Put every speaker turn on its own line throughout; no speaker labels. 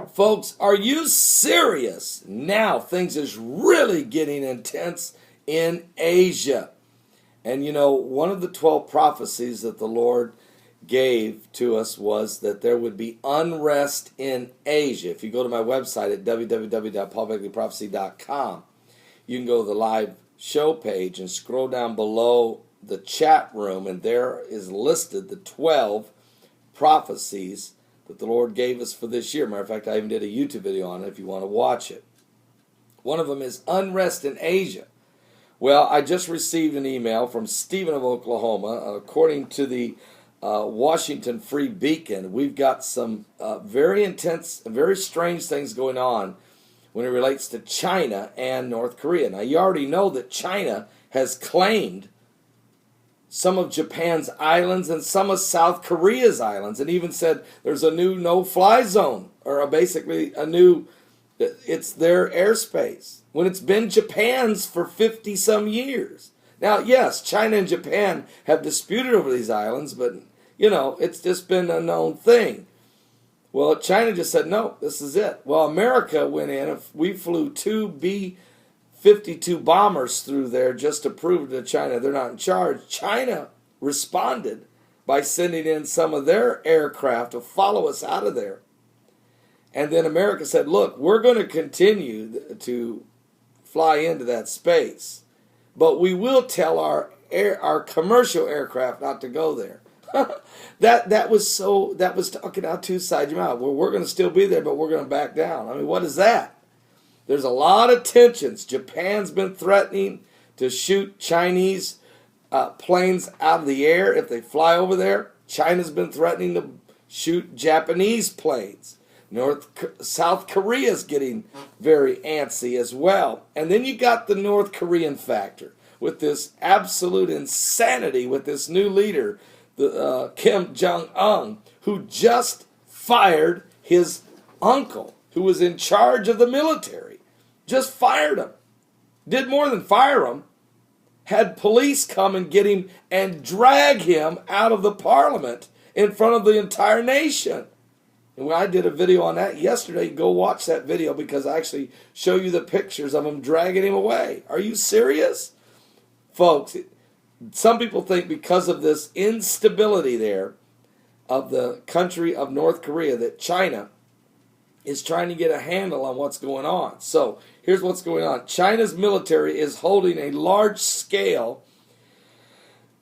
Folks, are you serious? Now things is really getting intense in Asia. And you know, one of the 12 prophecies that the Lord gave to us was that there would be unrest in Asia. If you go to my website at www.paulbegleyprophecy.com, you can go to the live show page and scroll down below the chat room, and there is listed the 12 prophecies that the Lord gave us for this year. Matter of fact, I even did a YouTube video on it if you want to watch it. One of them is unrest in Asia. Well, I just received an email from Stephen of Oklahoma. According to the Washington Free Beacon, we've got some very intense, very strange things going on when it relates to China and North Korea. Now, you already know that China has claimed some of Japan's islands and some of South Korea's islands, and even said there's a new no-fly zone, or basically a new, it's their airspace, when it's been Japan's for 50-some years. Now, yes, China and Japan have disputed over these islands, but, you know, it's just been a known thing. Well, China just said, no, this is it. Well, America went in. We flew two B-52 bombers through there just to prove to China they're not in charge. China responded by sending in some of their aircraft to follow us out of there. And then America said, look, we're going to continue to fly into that space, but we will tell our commercial aircraft not to go there. that was talking out two sides of your mouth. Well, we're going to still be there, but we're going to back down. I mean, what is that? There's a lot of tensions. Japan's been threatening to shoot Chinese planes out of the air if they fly over there. China's been threatening to shoot Japanese planes. South Korea's getting very antsy as well. And then you got the North Korean factor with this absolute insanity with this new leader, Kim Jong-un, who just fired his uncle, who was in charge of the military. Just fired him. Did more than fire him. Had police come and get him and drag him out of the parliament in front of the entire nation. And when I did a video on that yesterday, go watch that video because I actually show you the pictures of him dragging him away. Are you serious? Folks, some people think because of this instability there of the country of North Korea that China is trying to get a handle on what's going on. So here's what's going on. China's military is holding a large-scale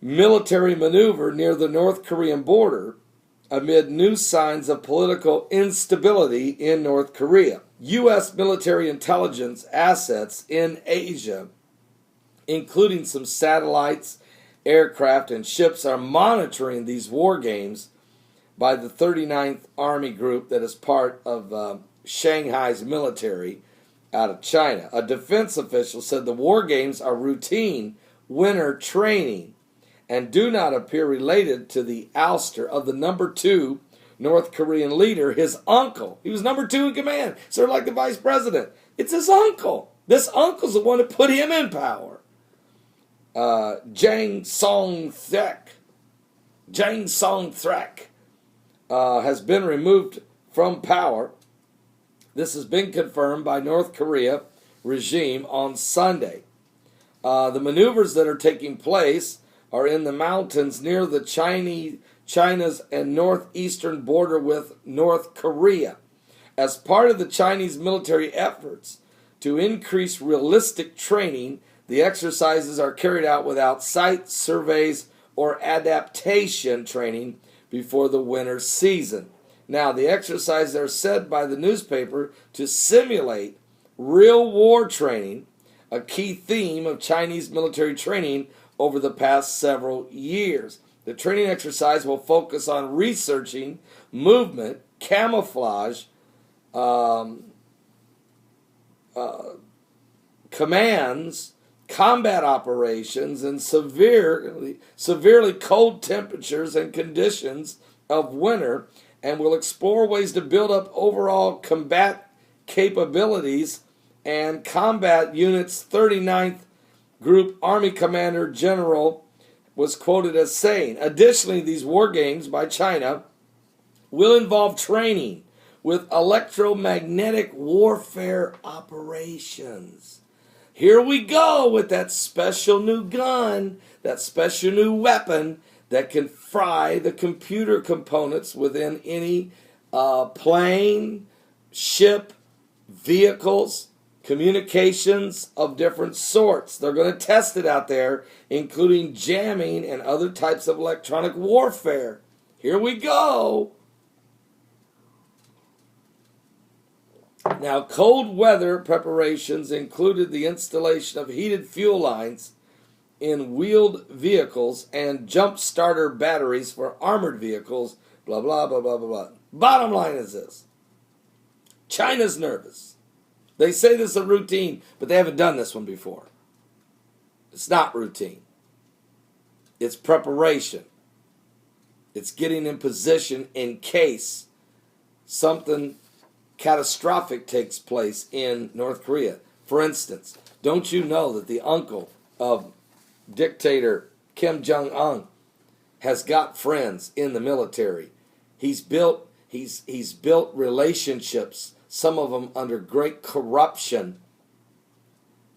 military maneuver near the North Korean border amid new signs of political instability in North Korea. U.S. military intelligence assets in Asia, including some satellites, aircraft, and ships, are monitoring these war games by the 39th Army Group that is part of Shanghai's military out of China. A defense official said the war games are routine winter training and do not appear related to the ouster of the number 2 North Korean leader, his uncle. He was number 2 in command, sort of like the vice president. It's his uncle. This uncle's the one that put him in power. Jang Song-thaek has been removed from power. This has been confirmed by North Korea regime on Sunday. The maneuvers that are taking place are in the mountains near the China's and northeastern border with North Korea. As part of the Chinese military efforts to increase realistic training, the exercises are carried out without site surveys or adaptation training before the winter season. Now, the exercises are said by the newspaper to simulate real war training, a key theme of Chinese military training over the past several years. The training exercise will focus on researching movement, camouflage, commands, combat operations, and severely cold temperatures and conditions of winter, and will explore ways to build up overall combat capabilities. And combat units 39th Group Army Commander General was quoted as saying, additionally, these war games by China will involve training with electromagnetic warfare operations. Here we go with that special new gun, that special new weapon that can fry the computer components within any plane, ship, vehicles, communications of different sorts. They're going to test it out there, including jamming and other types of electronic warfare. Here we go. Now, cold weather preparations included the installation of heated fuel lines in wheeled vehicles and jump starter batteries for armored vehicles, blah, blah, blah, blah, blah, blah. Bottom line is this. China's nervous. They say this is a routine, but they haven't done this one before. It's not routine. It's preparation. It's getting in position in case something catastrophic takes place in North Korea. For instance, don't you know that the uncle of dictator Kim Jong-un has got friends in the military? He's built relationships, some of them under great corruption,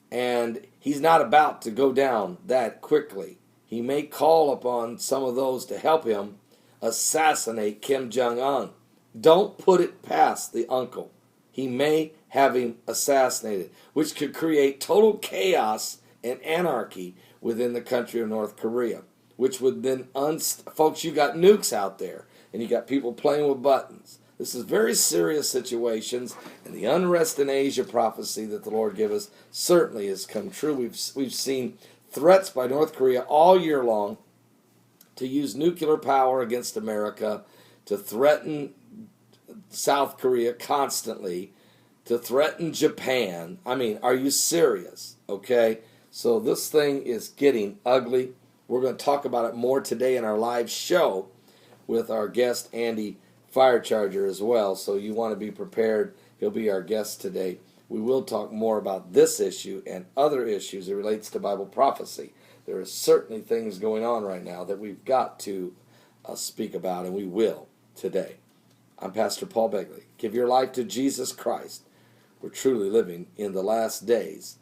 and he's not about to go down that quickly. He may call upon some of those to help him assassinate Kim Jong-un. Don't put it past the uncle. He may have him assassinated, which could create total chaos and anarchy within the country of North Korea, which would then, folks, you got nukes out there, and you got people playing with buttons. This is very serious situations, and the unrest in Asia prophecy that the Lord gave us certainly has come true. We've seen threats by North Korea all year long to use nuclear power against America, to threaten South Korea constantly, to threaten Japan. I mean, are you serious? Okay, so this thing is getting ugly. We're going to talk about it more today in our live show with our guest Andy Firecharger as well, so you want to be prepared. He'll be our guest today. We will talk more about this issue and other issues that relates to Bible prophecy. There are certainly things going on right now that we've got to speak about, and we will today. I'm Pastor Paul Begley. Give your life to Jesus Christ. We're truly living in the last days.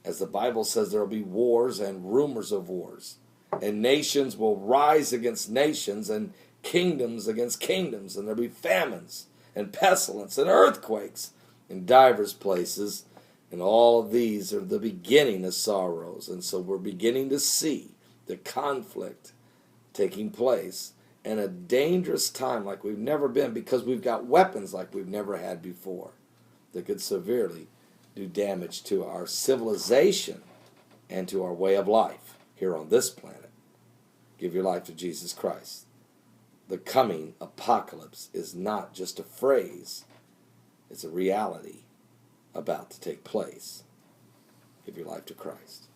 As the Bible says, there will be wars and rumors of wars, and nations will rise against nations, and kingdoms against kingdoms, and there'll be famines and pestilence and earthquakes in divers places, and all of these are the beginning of sorrows. And so we're beginning to see the conflict taking place, and a dangerous time like we've never been, because we've got weapons like we've never had before that could severely do damage to our civilization and to our way of life here on this planet. Give your life to Jesus Christ. The coming apocalypse is not just a phrase, it's a reality about to take place. Give your life to Christ.